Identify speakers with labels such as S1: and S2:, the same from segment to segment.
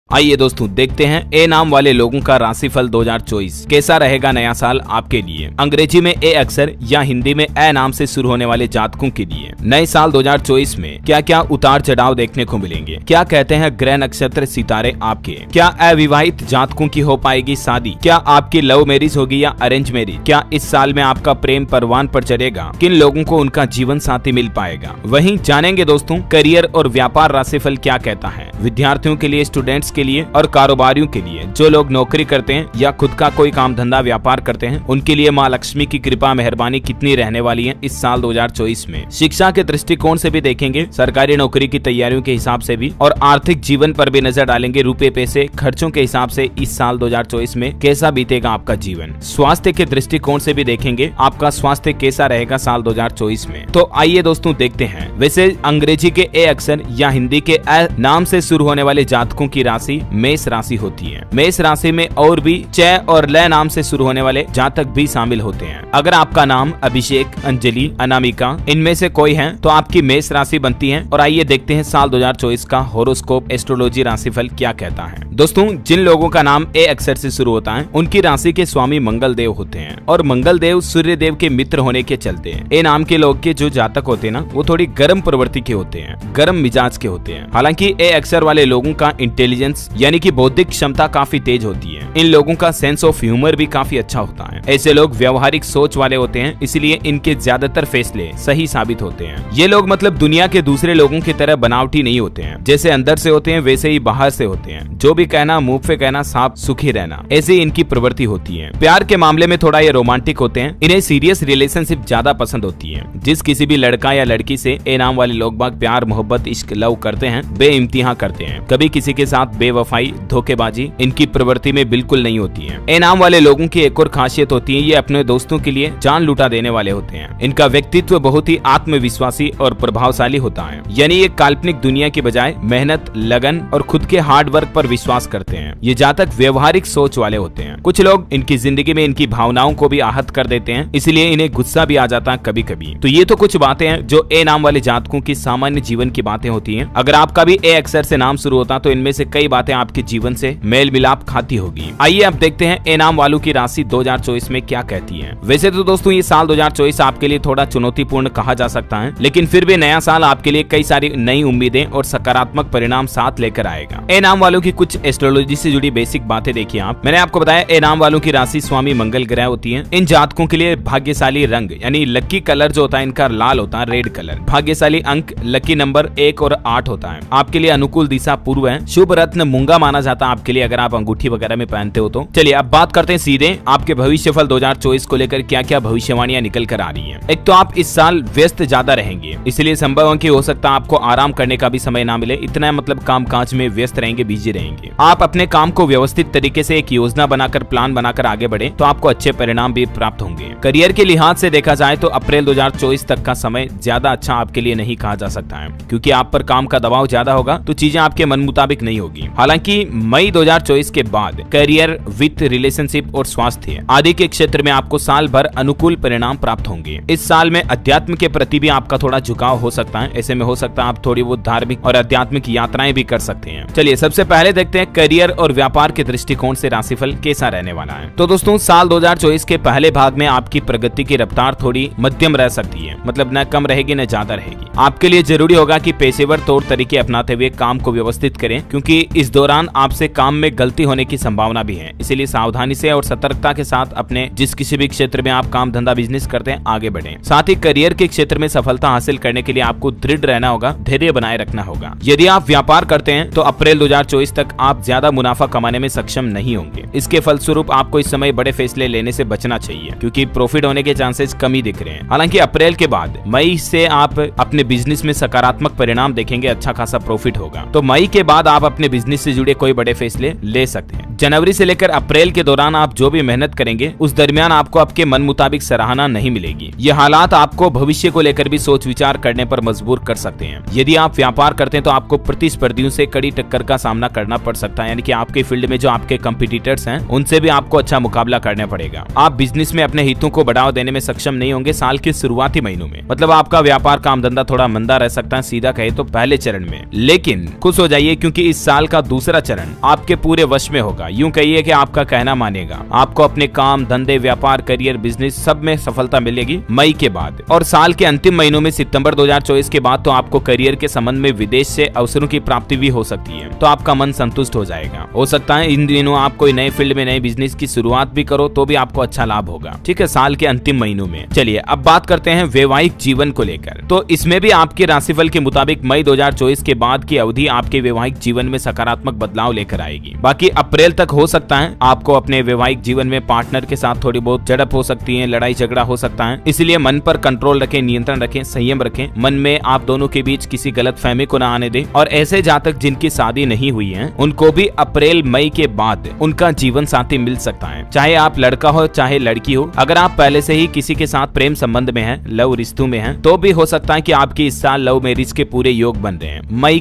S1: आइए दोस्तों देखते हैं ए नाम वाले लोगों का राशिफल 2024 कैसा रहेगा नया साल आपके लिए। अंग्रेजी में ए अक्षर या हिंदी में ए नाम से शुरू होने वाले जातकों के लिए नए साल 2024 में क्या क्या उतार चढ़ाव देखने को मिलेंगे, क्या कहते हैं ग्रह नक्षत्र सितारे आपके, क्या अविवाहित जातकों की हो पाएगी शादी, क्या आपकी लव मैरिज होगी या अरेंज मैरिज, क्या इस साल में आपका प्रेम परवान पर चढ़ेगा, किन लोगों को उनका जीवन साथी मिल पाएगा। वहीं जानेंगे दोस्तों करियर और व्यापार राशिफल क्या कहता है, विद्यार्थियों के लिए, स्टूडेंट्स के लिए और कारोबारियों के लिए, जो लोग नौकरी करते हैं या खुद का कोई काम धंधा व्यापार करते हैं उनके लिए माँ लक्ष्मी की कृपा मेहरबानी कितनी रहने वाली है इस साल 2024 में। शिक्षा के दृष्टिकोण से भी देखेंगे, सरकारी नौकरी की तैयारियों के हिसाब से भी और आर्थिक जीवन पर भी नजर डालेंगे। रुपए पैसे खर्चों के हिसाब से इस साल 2024 में कैसा बीतेगा आपका जीवन। स्वास्थ्य के दृष्टिकोण से भी देखेंगे आपका स्वास्थ्य कैसा रहेगा साल 2024 में। तो आइए दोस्तों देखते हैं। वैसे अंग्रेजी के ए अक्षर या हिंदी के ए नाम से शुरू होने वाले जातकों की राशि मेष राशि होती है। मेष राशि में और भी च और ल नाम से शुरू होने वाले जातक भी शामिल होते हैं। अगर आपका नाम अभिषेक, अंजलि, अनामिका इनमें से कोई है तो आपकी मेष राशि बनती है। और आइए देखते हैं साल 2024 का होरोस्कोप एस्ट्रोलॉजी राशिफल क्या कहता है। दोस्तों जिन लोगों का नाम ए अक्षर से शुरू होता है उनकी राशि के स्वामी मंगल देव होते हैं और मंगल देव सूर्य देव के मित्र होने के चलते हैं ए नाम के लोग के जो जातक होते हैं ना वो थोड़ी गर्म प्रवृत्ति के होते हैं, गर्म मिजाज के होते हैं। हालांकि ए अक्षर वाले लोगों का इंटेलिजेंस यानी कि बौद्धिक क्षमता काफी तेज होती है। इन लोगों का सेंस ऑफ ह्यूमर भी काफी अच्छा होता है। ऐसे लोग व्यवहारिक सोच वाले होते हैं, इसलिए इनके ज्यादातर फैसले सही साबित होते हैं। ये लोग मतलब दुनिया के दूसरे लोगों की तरह बनावटी नहीं होते हैं, जैसे अंदर से होते हैं वैसे ही बाहर से होते हैं। जो भी कहना मुंह पे कहना, साफ सुखी रहना, ऐसी इनकी प्रवृत्ति होती है। प्यार के मामले में थोड़ा ये रोमांटिक होते हैं। इन्हें सीरियस रिलेशनशिप ज्यादा पसंद होती है। जिस किसी भी लड़का या लड़की से ए नाम वाले लोग बाग प्यार मोहब्बत इश्क लव करते हैं, बेइम्तिहा करते हैं। कभी किसी के साथ बेवफाई धोखेबाजी इनकी प्रवृत्ति में बिल्कुल नहीं होती है। ए नाम वाले लोगों की एक और खासियत होती है, ये अपने दोस्तों के लिए जान लुटा देने वाले होते हैं। इनका व्यक्तित्व बहुत ही आत्मविश्वासी और प्रभावशाली होता है, यानी ये काल्पनिक दुनिया के बजाय मेहनत, लगन और खुद के हार्ड वर्क पर विश्वास करते हैं। ये जातक व्यवहारिक सोच वाले होते हैं। कुछ लोग इनकी जिंदगी में इनकी भावनाओं को भी आहत कर देते हैं, इसलिए इन्हें गुस्सा भी आ जाता है कभी कभी। तो ये तो कुछ बातें हैं जो ए नाम वाले जातकों की सामान्य जीवन की बातें होती हैं। अगर आपका भी ए अक्षर से नाम शुरू होता तो इनमें से कई बातें आपके जीवन से मेल मिलाप खाती होगी। आइए अब देखते हैं ए नाम वालों की राशि 2024 में क्या कहती है। वैसे तो दोस्तों ये साल 2024 आपके लिए थोड़ा चुनौतीपूर्ण कहा जा सकता है, लेकिन फिर भी नया साल आपके लिए कई सारी नई उम्मीदें और सकारात्मक परिणाम साथ लेकर आएगा। ए नाम वालों की कुछ एस्ट्रोलॉजी से जुड़ी बेसिक बातें देखिए आप। मैंने आपको बताया ए नाम वालों की राशि स्वामी मंगल ग्रह होती है। इन जातकों के लिए भाग्यशाली रंग यानी लकी कलर जो होता है इनका लाल होता है, रेड कलर। भाग्यशाली अंक लकी नंबर 1 और 8 होता है। आपके लिए अनुकूल दिशा पूर्व है। शुभ रत्न मूंगा माना जाता है आपके लिए अगर आप अंगूठी वगैरह में पहनते हो तो। चलिए अब बात करते हैं सीधे आपके भविष्यफल 2024 को लेकर क्या क्या भविष्यवाणियां निकल कर आ रही हैं। एक तो आप इस साल व्यस्त ज्यादा रहेंगे, इसलिए संभव है कि हो सकता है आपको आराम करने का भी समय ना मिले। इतना मतलब काम काज में व्यस्त रहेंगे, बिजी रहेंगे। आप अपने काम को व्यवस्थित तरीके से एक योजना बनाकर प्लान बनाकर आगे बढ़े तो आपको अच्छे परिणाम भी प्राप्त होंगे। करियर के लिहाज से देखा जाए तो अप्रैल 2024 तक का समय ज्यादा अच्छा आपके लिए नहीं कहा जा सकता है, क्योंकि आप पर काम का दबाव ज्यादा होगा तो चीजें आपके मन मुताबिक नहीं होगी। हालांकि मई 2024 के बाद करियर, वित्त, रिलेशनशिप और स्वास्थ्य आदि के क्षेत्र में आपको साल भर अनुकूल परिणाम प्राप्त होंगे। इस साल में अध्यात्म के प्रति भी आपका थोड़ा झुकाव हो सकता है। ऐसे में हो सकता है आप थोड़ी बहुत धार्मिक और आध्यात्मिक यात्राएं भी कर सकते हैं। चलिए सबसे पहले देखते हैं करियर और व्यापार के दृष्टिकोण से राशिफल कैसा रहने वाला है। तो दोस्तों साल 2024 के पहले भाग में आपकी प्रगति की रफ्तार थोड़ी मध्यम रह सकती है, मतलब न कम रहेगी न ज्यादा रहेगी। आपके लिए जरूरी होगा कि पेशेवर तौर तरीके अपनाते हुए काम को व्यवस्थित करें, क्योंकि इस दौरान आपसे काम में गलती होने की संभावना भी है। इसीलिए सावधानी से और सतर्कता के साथ अपने जिस किसी भी क्षेत्र में आप काम धंधा बिजनेस करते हैं आगे बढ़ें। साथ ही करियर के क्षेत्र में सफलता हासिल करने के लिए आपको दृढ़ रहना होगा, धैर्य बनाए रखना होगा। यदि आप व्यापार करते हैं तो अप्रैल 2024 तक आप ज्यादा मुनाफा कमाने में सक्षम नहीं होंगे। इसके फलस्वरूप आपको इस समय बड़े फैसले लेने से बचना चाहिए, क्योंकि प्रॉफिट होने के चांसेस कम ही दिख रहे हैं। हालांकि अप्रैल के बाद मई से आप अपने बिजनेस में सकारात्मक परिणाम देखेंगे, अच्छा खासा प्रॉफिट होगा। तो मई के बाद आप अपने बिजनेस से जुड़े कोई बड़े फैसले ले सकते हैं। जनवरी से लेकर अप्रैल के दौरान आप जो भी मेहनत करेंगे उस दरमियान आपको आपके मन मुताबिक सराहना नहीं मिलेगी। ये हालात आपको भविष्य को लेकर भी सोच विचार करने पर मजबूर कर सकते हैं। यदि आप व्यापार करते हैं तो आपको प्रतिस्पर्धियों से कड़ी टक्कर का सामना करना पड़ सकता है, यानी कि आपके फील्ड में जो आपके कंपटीटर्स हैं उनसे भी आपको अच्छा मुकाबला करना पड़ेगा। आप बिजनेस में अपने हितों को बढ़ावा देने में सक्षम नहीं होंगे साल के शुरुआती महीनों में, मतलब आपका व्यापार काम धंधा थोड़ा मंदा रह सकता है सीधा कहे तो पहले चरण में। लेकिन खुश हो जाइए क्योंकि इस साल का दूसरा चरण आपके पूरे वश में होगा। यूं कहिए कि आपका कहना मानेगा। आपको अपने काम धंधे व्यापार करियर बिजनेस सब में सफलता मिलेगी मई के बाद। और साल के अंतिम महीनों में सितंबर 2024 के बाद तो आपको करियर के संबंध में विदेश से अवसरों की प्राप्ति भी हो सकती है, तो आपका मन संतुष्ट हो जाएगा। हो सकता है इन दिनों आप कोई नए फील्ड में नए बिजनेस की शुरुआत भी करो तो भी आपको अच्छा लाभ होगा, ठीक है, साल के अंतिम महीनों में। चलिए अब बात करते हैं वैवाहिक जीवन को लेकर। तो इसमें भी आपके राशिफल के मुताबिक मई 2024 के बाद की अवधि आपके वैवाहिक जीवन में सकारात्मक बदलाव लेकर आएगी। बाकी अप्रैल तक हो सकता है आपको अपने वैवाहिक जीवन में पार्टनर के साथ थोड़ी बहुत झड़प हो सकती है, लड़ाई झगड़ा हो सकता है, इसलिए मन पर कंट्रोल रखें, नियंत्रण रखें, संयम रखें। मन में आप दोनों के बीच किसी गलतफहमी को न आने दें। और ऐसे जातक जिनकी शादी नहीं हुई है उनको भी अप्रैल मई के बाद उनका जीवन साथी मिल सकता है, चाहे आप लड़का हो चाहे लड़की हो। अगर आप पहले से ही किसी के साथ प्रेम संबंध में हैं, लव रिश्तों में हैं, तो भी हो सकता है कि आपकी इस साल लव मैरिज के पूरे योग बन रहे हैं। मई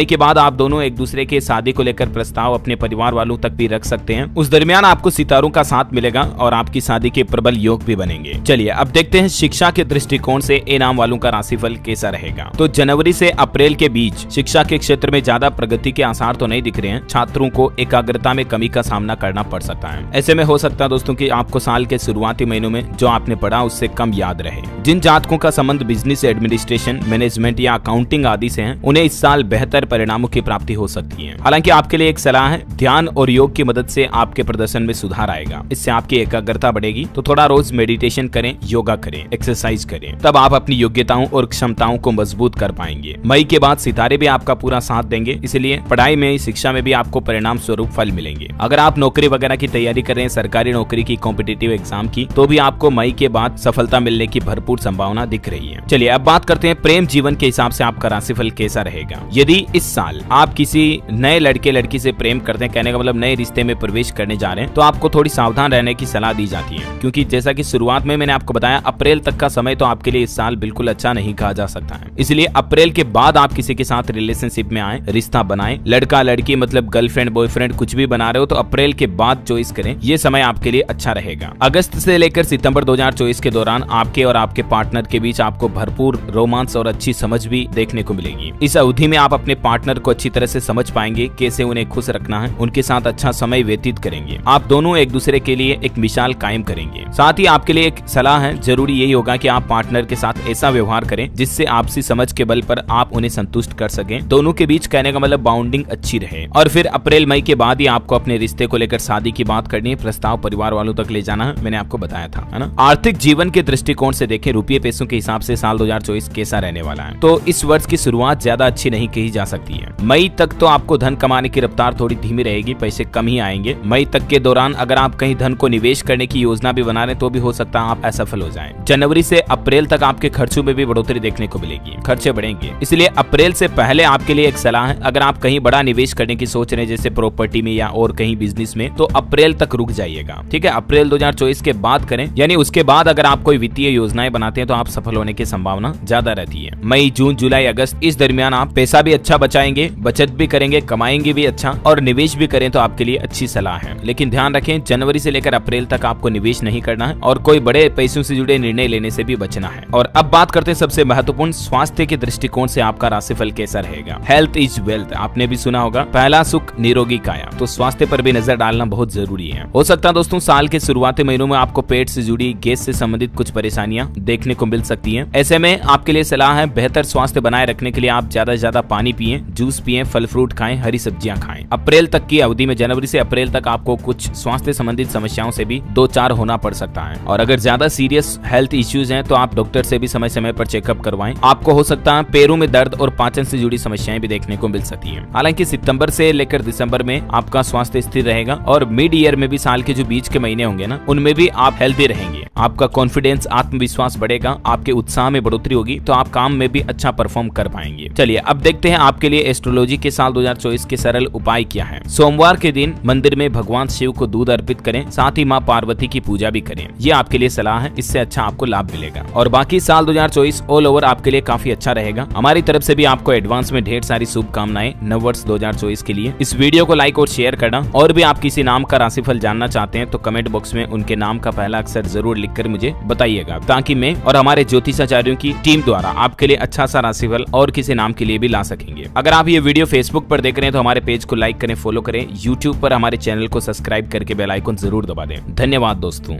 S1: के बाद आप दोनों एक दूसरे के शादी को लेकर प्रस्ताव अपने परिवार वालों तक भी रख सकते हैं। उस दरमियान आपको सितारों का साथ मिलेगा और आपकी शादी के प्रबल योग भी बनेंगे। चलिए अब देखते हैं शिक्षा के दृष्टिकोण से ए नाम वालों का राशिफल कैसा रहेगा। तो जनवरी से अप्रैल के बीच शिक्षा के क्षेत्र में ज्यादा प्रगति के आसार तो नहीं दिख रहे हैं। छात्रों को एकाग्रता में कमी का सामना करना पड़ सकता है। ऐसे में हो सकता है दोस्तों कि आपको साल के शुरुआती महीनों में जो आपने पढ़ा उससे कम याद रहे। जिन जातकों का संबंध बिजनेस एडमिनिस्ट्रेशन मैनेजमेंट या अकाउंटिंग आदि से है उन्हें इस साल बेहतर परिणामों की प्राप्ति हो सकती है। हालांकि आपके लिए एक सलाह है, ध्यान और योग की मदद से आपके प्रदर्शन में सुधार आएगा। इससे आपकी एकाग्रता बढ़ेगी। तो थोड़ा रोज मेडिटेशन करें, योगा करें, एक्सरसाइज करें, तब आप अपनी योग्यताओं और क्षमताओं को मजबूत कर पाएंगे। मई के बाद सितारे भी आपका पूरा साथ देंगे, इसलिए पढ़ाई में शिक्षा में भी आपको परिणाम स्वरूप फल मिलेंगे। अगर आप नौकरी वगैरह की तैयारी कर रहे हैं, सरकारी नौकरी की, कॉम्पिटिटिव एग्जाम की, तो भी आपको मई के बाद सफलता मिलने की भरपूर संभावना दिख रही है। चलिए अब बात करते हैं प्रेम जीवन के हिसाब से आपका राशिफल कैसा रहेगा। यदि इस साल आप किसी नए लड़के लड़की से प्रेम करते हैं, कहने का मतलब नए रिश्ते में प्रवेश करने जा रहे हैं, तो आपको थोड़ी सावधान रहने की सलाह दी जाती है, क्योंकि जैसा कि शुरुआत में मैंने आपको बताया अप्रैल तक का समय तो आपके लिए इस साल बिल्कुल अच्छा नहीं कहा जा सकता है। इसलिए अप्रैल के बाद आप किसी के साथ रिलेशनशिप में आए, रिश्ता बनाएं, लड़का लड़की मतलब गर्लफ्रेंड बॉयफ्रेंड कुछ भी बना रहे हो तो अप्रैल के बाद चॉइस करें, ये समय आपके लिए अच्छा रहेगा। अगस्त से लेकर सितंबर 2024 के दौरान आपके और आपके पार्टनर के बीच आपको भरपूर रोमांस और अच्छी समझ भी देखने को मिलेगी। इस अवधि में आप अपने पार्टनर को अच्छी तरह से समझ पाएंगे, कैसे उन्हें खुश रखना है, उनके साथ अच्छा समय व्यतीत करेंगे। आप दोनों एक दूसरे के लिए एक मिसाल कायम करेंगे। साथ ही आपके लिए एक सलाह है, जरूरी यही होगा कि आप पार्टनर के साथ ऐसा व्यवहार करें जिससे आपसी समझ के बल पर आप उन्हें संतुष्ट कर सकें। दोनों के बीच कहने का मतलब बाउंडिंग अच्छी रहे। और फिर अप्रैल मई के बाद ही आपको अपने रिश्ते को लेकर शादी की बात करनी है, प्रस्ताव परिवार वालों तक ले जाना है, मैंने आपको बताया था, है ना। आर्थिक जीवन के दृष्टिकोण से देखें, रुपये पैसों के हिसाब से साल 2024 कैसा रहने वाला है। तो इस वर्ष की शुरुआत ज्यादा अच्छी नहीं कही जा सकती है। मई तक तो आपको धन कमाने की रफ्तार थोड़ी धीमी रहेगी, पैसे कम ही आएंगे। मई तक के दौरान अगर आप कहीं धन को निवेश करने की योजना भी बना रहे तो भी हो सकता है आप असफल हो जाएं। जनवरी से अप्रैल तक आपके खर्चों में भी बढ़ोतरी देखने को मिलेगी, खर्चे बढ़ेंगे। इसलिए अप्रैल से पहले आपके लिए एक सलाह है, अगर आप कहीं बड़ा निवेश करने की सोच रहे हैं जैसे प्रॉपर्टी में या और कहीं बिजनेस में, तो अप्रैल तक रुक जाइएगा, ठीक है। अप्रैल 2024 के बाद करें, यानी उसके बाद अगर आप कोई वित्तीय योजनाएं बनाते हैं तो आप सफल होने की संभावना ज्यादा रहती है। मई जून जुलाई अगस्त इस दरमियान आप पैसा भी अच्छा बचाएंगे, बचत भी करेंगे, कमाएंगे भी अच्छा और निवेश भी करें तो आपके लिए अच्छी सलाह है। लेकिन ध्यान रखें, जनवरी से लेकर अप्रैल तक आपको निवेश नहीं करना है और कोई बड़े पैसों से जुड़े निर्णय लेने से भी बचना है। और अब बात करते हैं सबसे महत्वपूर्ण स्वास्थ्य के दृष्टिकोण से आपका राशिफल कैसा रहेगा। हेल्थ इज वेल्थ, आपने भी सुना होगा, पहला सुख निरोगी काया। तो स्वास्थ्य पर भी नजर डालना बहुत जरूरी है। हो सकता है दोस्तों साल के शुरुआती महीनों में आपको पेट से जुड़ी गैस से संबंधित कुछ परेशानियां देखने को मिल सकती हैं। ऐसे में आपके लिए सलाह है, बेहतर स्वास्थ्य बनाए रखने के लिए आप ज्यादा से ज्यादा पानी पिएं, जूस पिएं, फल फ्रूट खाएं, हरी सब्जियां खाएं। अप्रैल तक की अवधि में, जनवरी से अप्रैल तक आपको कुछ स्वास्थ्य संबंधित समस्याओं से भी दो चार होना पड़ सकता है। और अगर ज्यादा सीरियस हेल्थ इश्यूज हैं तो आप डॉक्टर से भी समय समय पर चेकअप करवाएं। आपको हो सकता है पैरों में दर्द और पाचन से जुड़ी समस्याएं भी देखने को मिल सकती हैं। हालांकि सितंबर से लेकर दिसंबर में आपका स्वास्थ्य स्थिर रहेगा और मिड ईयर में भी, साल के जो बीच के महीने होंगे ना, उनमें भी आप हेल्दी रहेंगे। आपका कॉन्फिडेंस, आत्मविश्वास बढ़ेगा, आपके उत्साह में बढ़ोतरी होगी, तो आप काम में भी अच्छा परफॉर्म कर पाएंगे। चलिए अब देखते हैं आपके लिए एस्ट्रोलॉजी के साल 2024 के सरल उपाय क्या है। सोमवार के दिन मंदिर में भगवान शिव को दूध अर्पित करें, साथ ही माँ पार्वती की पूजा भी करें। ये आपके लिए सलाह है, इससे अच्छा आपको लाभ मिलेगा। और बाकी साल 2024 ऑल ओवर आपके लिए काफी अच्छा रहेगा। हमारी तरफ से भी आपको एडवांस में ढेर सारी शुभकामनाएं नववर्ष 2024 के लिए। इस वीडियो को लाइक और शेयर करना, और भी आप किसी नाम का राशिफल जानना चाहते हैं तो कमेंट बॉक्स में उनके नाम का पहला अक्षर जरूर लिखकर मुझे बताइएगा, ताकि मैं और हमारे ज्योतिषाचार्यों की टीम द्वारा आपके लिए अच्छा सा राशिफल और किसी नाम के लिए भी ला सकेंगे। अगर आप ये वीडियो फेसबुक पर देख रहे हैं तो हमारे पेज को लाइक करें, फॉलो करें। यूट्यूब पर हमारे चैनल को सब्सक्राइब करके बेल आइकन जरूर दबा दें। धन्यवाद दोस्तों।